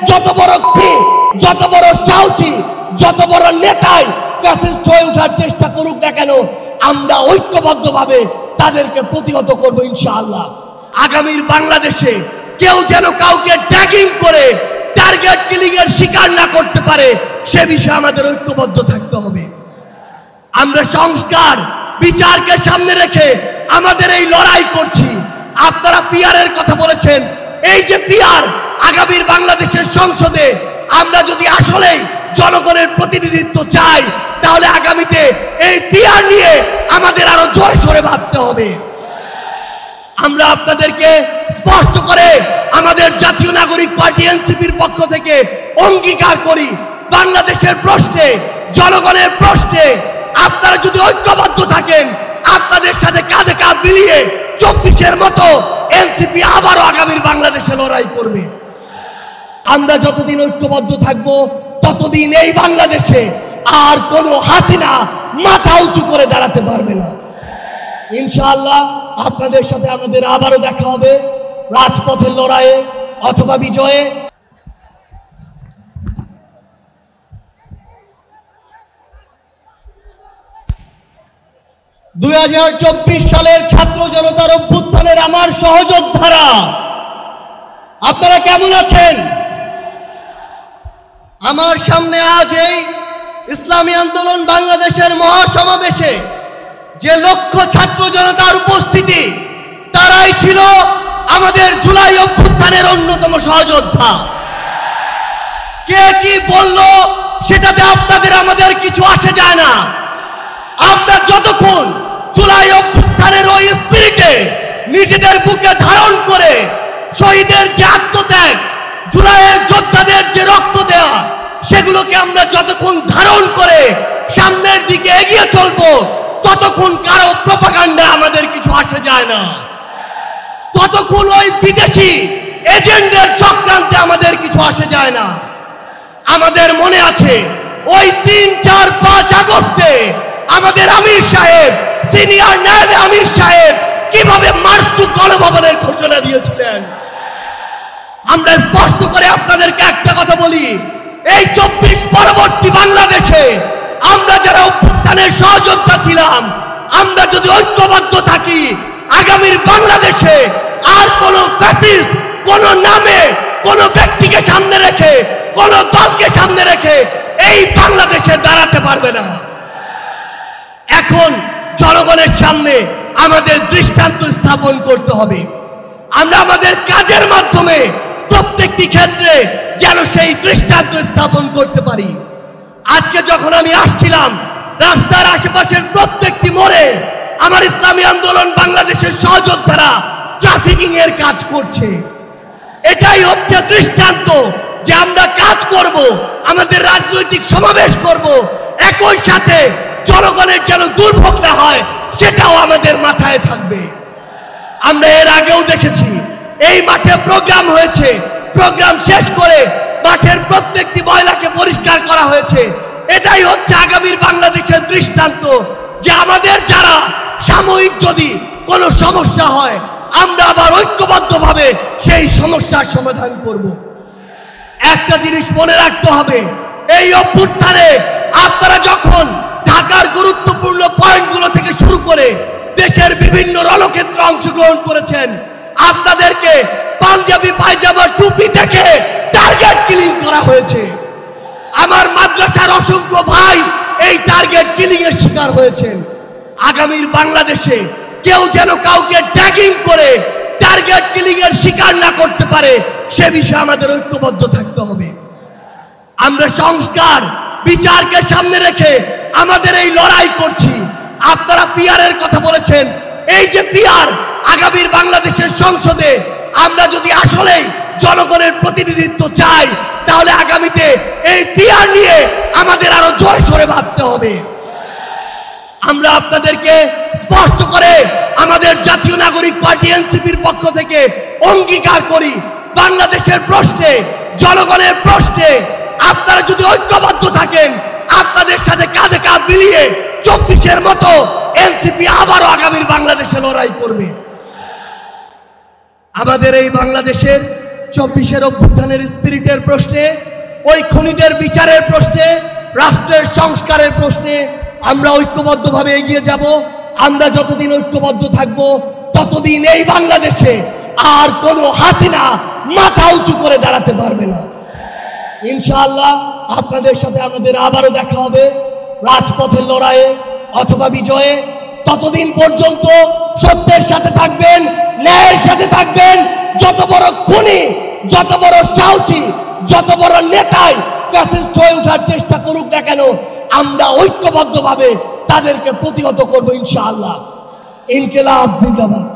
যত বড় যত বড় সাহসী, যত বড় নেতাই ফ্যাসিস্ট হয়ে ওঠার চেষ্টা করুক না কেন, আমরা ঐক্যবদ্ধভাবে তাদেরকে প্রতিহত করব ইনশাআল্লাহ। আগামীর বাংলাদেশে কেউ যেন কাউকে ট্যাগিং করে টার্গেট কিলিং এর শিকার না করতে পারে, সে বিষয়ে আমাদের ঐক্যবদ্ধ থাকতে হবে। আমরা সংস্কার বিচারকে সামনে রেখে আমাদের এই লড়াই করছি। আপনারা পিআরের কথা বলেছেন, এই যে পিআর আগামীর বাংলাদেশের সংসদে আমরা যদি আসলেই জনগণের প্রতিনিধিত্ব চাই, তাহলে আগামীতে এই পিআর নিয়ে আমাদের আরো জোরে সোরে ভাবতে হবে। আমরা আপনাদেরকে স্পষ্ট করে আমাদের জাতীয় নাগরিক পার্টি এনসিপির পক্ষ থেকে অঙ্গীকার করি, বাংলাদেশের প্রশ্নে, জনগণের প্রশ্নে আপনারা যদি ঐক্যবদ্ধ থাকেন, আপনাদের সাথে কাঁধে কাঁধ মিলিয়ে 24-এর মতো এনসিপি আবারও আগামীর বাংলাদেশে লড়াই করবে। আমরা যতদিন ঐক্যবদ্ধ থাকবো ততদিন এই বাংলাদেশে আর কোনো হাসিনা মাথা উঁচু করে দাঁড়াতে পারবে না। ইনশাআল্লাহ আপনাদের সাথে আমাদের আবারও দেখা হবে রাজপথের লড়াইয়ে অথবা বিজয়ে। 2024 সালের ছাত্র জনতার অভ্যুত্থানের আমার সহযোদ্ধারা, আপনারা কেমন আছেন? আমার সামনে আজ এই ইসলামী আন্দোলন বাংলাদেশের মহাসমাবেশে যে লক্ষ ছাত্র জনতার উপস্থিতি, তারাই ছিল আমাদের জুলাই অভ্যুত্থানের অন্যতম সহযোদ্ধা। কে কি বলল সেটাতে আপনাদের আমাদের কিছু আসে যায় না। আমরা যতক্ষণ জুলাই অভ্যুত্থানের ওই স্পিরিটে নিজেদের বুকে ধারণ করে শহীদের যে আত্মত্যাগ, জুলাইয়ের যোদ্ধাদের যে রক্ত দেওয়া, সেগুলোকে আমরা যতক্ষণ ধারণ করে সামনের দিকে এগিয়ে চলবো, ততক্ষণ কারো প্রপাগান্ডা আমাদের কিছু আসে যায় না। ততক্ষণ ওই বিদেশি এজেন্টদের চক্রান্তে আমাদের কিছু আসে যায় না। আমাদের মনে আছে ওই 3, 4, 5 আগস্টে আমাদের আমির সাহেব, সিনিয়র নায়েবে আমির সাহেব কিভাবে মার্চ টু গণভবনের ঘোষণা দিয়েছিলেন। আমরা স্পষ্ট করে আপনাদেরকে একটা কথা বলি, এই 24 পরবর্তী বাংলাদেশে আমরা যারা অভ্যুত্থানের সহযোদ্ধা ছিলাম, আমরা যদি ঐক্যবদ্ধ থাকি, আগামীর বাংলাদেশে আর কোন ফ্যাসিস্ট কোন নামে কোন ব্যক্তিকে সামনে রেখে, কোন দলকে সামনে রেখে এই বাংলাদেশে দাঁড়াতে পারবে না। এখন জনগণের সামনে আমাদের দৃষ্টান্ত স্থাপন করতে হবে। আমরা আমাদের কাজের মাধ্যমে প্রত্যেকটি ক্ষেত্রে যেন সেই দৃষ্টান্ত স্থাপন করতে পারি। আজকে যখন আমি আসছিলাম, রাস্তার আশেপাশের প্রত্যেকটি মোড়ে আমার ইসলামী আন্দোলন বাংলাদেশের সহযোদ্ধারা ট্রাফিকিং এর কাজ করছে। এটাই হচ্ছে দৃষ্টান্ত যে আমরা কাজ করব, আমাদের রাজনৈতিক সমাবেশ করব, একই সাথে জনগণের যেন দুর্ভোগ না হয় সেটাও আমাদের মাথায় থাকবে। আমরা এর আগেও দেখেছি এই মাঠে প্রোগ্রাম হয়েছে, প্রোগ্রাম শেষ করে মাঠের প্রত্যেকটি ময়লাকে পরিষ্কার করা হয়েছে। এটাই হচ্ছে আগামীর বাংলাদেশের দৃষ্টান্ত যে আমাদের যারা সাময়িক যদি কোনো সমস্যা হয়, আমরা আবার ঐক্যবদ্ধভাবে সেই সমস্যার সমাধান করব। একটা জিনিস মনে রাখতে হবে, এই অভ্যুত্থানে আপনারা যখন ঢাকার গুরুত্বপূর্ণ পয়েন্টগুলো থেকে শুরু করে দেশের বিভিন্ন রণক্ষেত্রে অংশগ্রহণ করেছেন, আপনাদেরকে পাঞ্জাবি পায়জামা টুপি দেখে টার্গেট কিলিং করা হয়েছে। আমার মাদ্রাসার অসংখ্য ভাই এই টার্গেট কিলিং এর শিকার হয়েছেন। আগামীর বাংলাদেশে কেউ যেন কাউকে ট্যাগিং করে টার্গেট কিলিং এর শিকার না করতে পারে, সে বিষয়ে আমাদের ঐক্যবদ্ধ থাকতে হবে। আমরা সংস্কার বিচারকে সামনে রেখে আমাদের এই লড়াই করছি। আপনারা পিআরের কথা বলেছেন, এই যে পিআর আগামীর বাংলাদেশের সংসদে আমরা যদি আসলেই জনগণের প্রতিনিধিত্ব চাই, তাহলে আগামীতে এই পিআর নিয়ে আমাদের আরো জোরে সোরে ভাবতে হবে। আমরা আপনাদেরকে স্পষ্ট করে আমাদের জাতীয় নাগরিক পার্টি এনসিপির পক্ষ থেকে অঙ্গীকার করি, বাংলাদেশের প্রশ্নে, জনগণের প্রশ্নে আপনারা যদি ঐক্যবদ্ধ থাকেন, আপনাদের সাথে কাঁধে কাঁধ মিলিয়ে 24-এর মতো এনসিপি আবারও আগামীর বাংলাদেশে লড়াই করবে। আমাদের এই বাংলাদেশের 24-এর অভ্যুত্থানের স্পিরিটের প্রশ্নে, ওই খুনিদের বিচারের প্রশ্নে, রাষ্ট্রের সংস্কারের প্রশ্নে আমরা ঐক্যবদ্ধভাবে এগিয়ে যাব। আমরা যতদিন ঐক্যবদ্ধ থাকব ততদিন এই বাংলাদেশে আর কোনো হাসিনা মাথা উঁচু করে দাঁড়াতে পারবে না। ইনশাআল্লাহ আপনাদের সাথে আমাদের আবারও দেখা হবে রাজপথের লড়াইয়ে অথবা বিজয়ে। ততদিন পর্যন্ত সত্যের সাথে থাকবেন, ন্যায়ের সাথে থাকবেন। যত বড় খুনি, যত বড় সাহসী, যত বড় নেতাই ফ্যাসিস্ট হয়ে ওঠার চেষ্টা করুক না কেন, আমরা ঐক্যবদ্ধভাবে তাদেরকে প্রতিহত করব ইনশাআল্লাহ। ইনকিলাব জিন্দাবাদ।